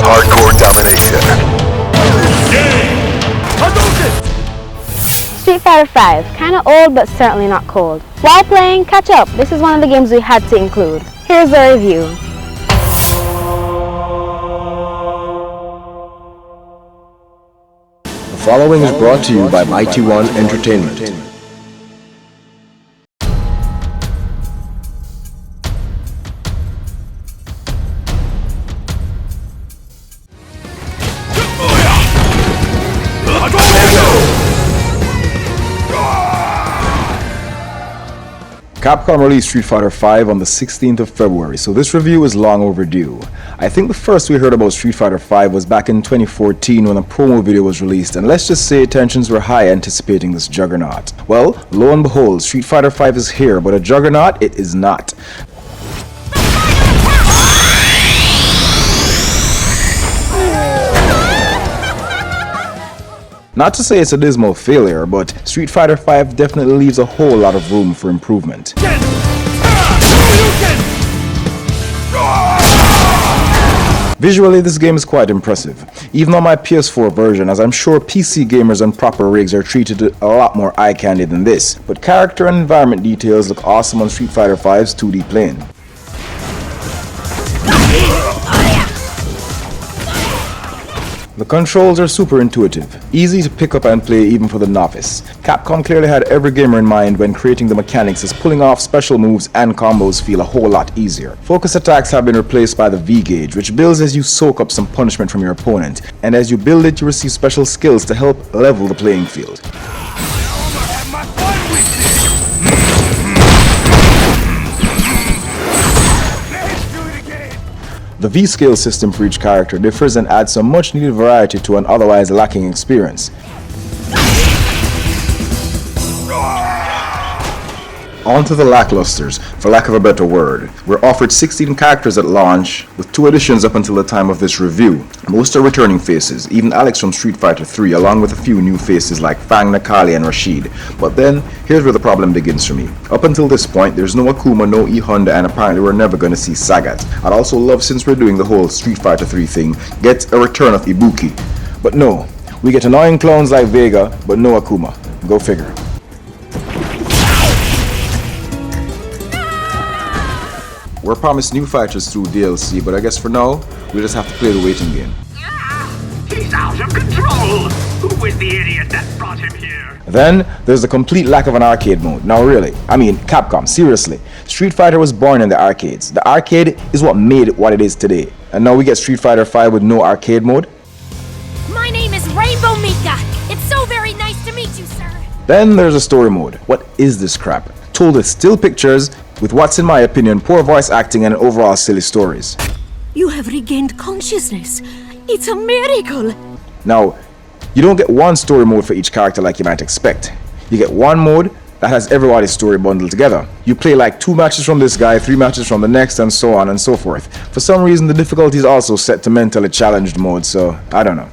hardcore domination. Street Fighter V, kinda old but certainly not cold. While playing catch up, this is one of the games we had to include. Here's the review. The following is brought to you by Mighty One Entertainment. Capcom released Street Fighter V on the 16th of February, so this review is long overdue. I think the first we heard about Street Fighter V was back in 2014 when a promo video was released, and let's just say tensions were high anticipating this juggernaut. Well, lo and behold, Street Fighter V is here, but a juggernaut it is not. Not to say it's a dismal failure, but Street Fighter V definitely leaves a whole lot of room for improvement. Visually, this game is quite impressive, even on my PS4 version, as I'm sure PC gamers and proper rigs are treated a lot more eye-candy than this, but character and environment details look awesome on Street Fighter V's 2D plane. The controls are super intuitive, easy to pick up and play even for the novice. Capcom clearly had every gamer in mind when creating the mechanics, as pulling off special moves and combos feel a whole lot easier. Focus attacks have been replaced by the V-gauge, which builds as you soak up some punishment from your opponent, and as you build it you receive special skills to help level the playing field. The V-scale system for each character differs and adds some much needed variety to an otherwise lacking experience. On to the lacklusters, for lack of a better word. We're offered 16 characters at launch, with 2 additions up until the time of this review. Most are returning faces, even Alex from Street Fighter 3, along with a few new faces like Fang, Nakali, and Rashid. But then, here's where the problem begins for me. Up until this point, there's no Akuma, no E Honda, and apparently we're never gonna see Sagat. I'd also love, since we're doing the whole Street Fighter 3 thing, get a return of Ibuki. But no, we get annoying clones like Vega, but no Akuma. Go figure. We're promised new fighters through DLC, but I guess for now, we just have to play the waiting game. He's out of control! Who is the idiot that brought him here? Then, there's the complete lack of an arcade mode. Now really, I mean, Capcom, seriously. Street Fighter was born in the arcades. The arcade is what made it what it is today. And now we get Street Fighter V with no arcade mode? My name is Rainbow Mika. It's so very nice to meet you, sir. Then there's a story mode. What is this crap? Told with still pictures, with what's in my opinion poor voice acting and overall silly stories. You have regained consciousness. It's a miracle. Now, you don't get one story mode for each character like you might expect. You get one mode that has everybody's story bundled together. You play like 2 matches from this guy, 3 matches from the next, and so on and so forth. For some reason the difficulty is also set to mentally challenged mode, so I don't know.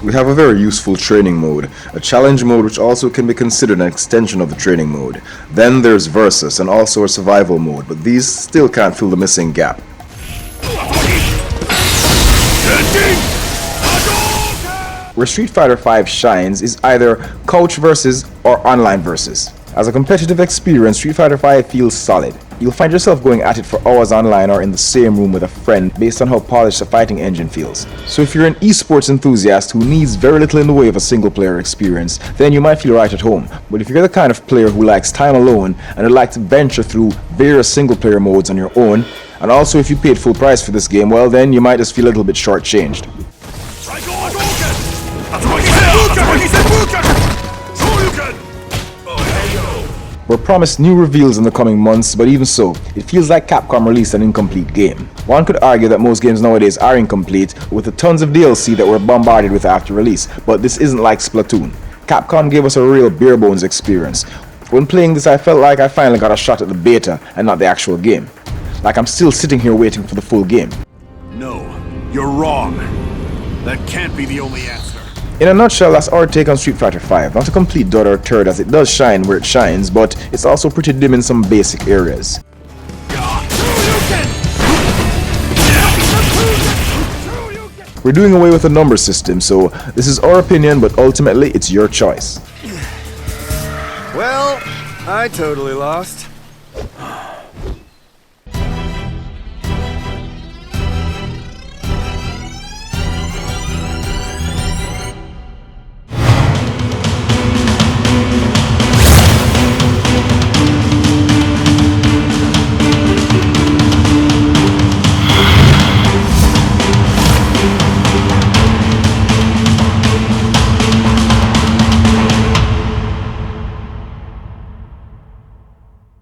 We have a very useful training mode, a challenge mode which also can be considered an extension of the training mode. Then there's Versus and also a survival mode, but these still can't fill the missing gap. Where Street Fighter V shines is either couch versus or online versus. As a competitive experience, Street Fighter V feels solid. You'll find yourself going at it for hours online or in the same room with a friend based on how polished the fighting engine feels. So if you're an esports enthusiast who needs very little in the way of a single player experience, then you might feel right at home. But if you're the kind of player who likes time alone and would like to venture through various single player modes on your own, and also if you paid full price for this game, well then you might just feel a little bit shortchanged. We're promised new reveals in the coming months, but even so, it feels like Capcom released an incomplete game. One could argue that most games nowadays are incomplete, with the tons of DLC that we're bombarded with after release, but this isn't like Splatoon. Capcom gave us a real bare bones experience. When playing this, I felt like I finally got a shot at the beta and not the actual game. Like I'm still sitting here waiting for the full game. No, you're wrong. That can't be the only answer. In a nutshell, that's our take on Street Fighter V. Not a complete dud or turd, as it does shine where it shines, but it's also pretty dim in some basic areas. We're doing away with a number system, so this is our opinion, but ultimately it's your choice. Well, I totally lost.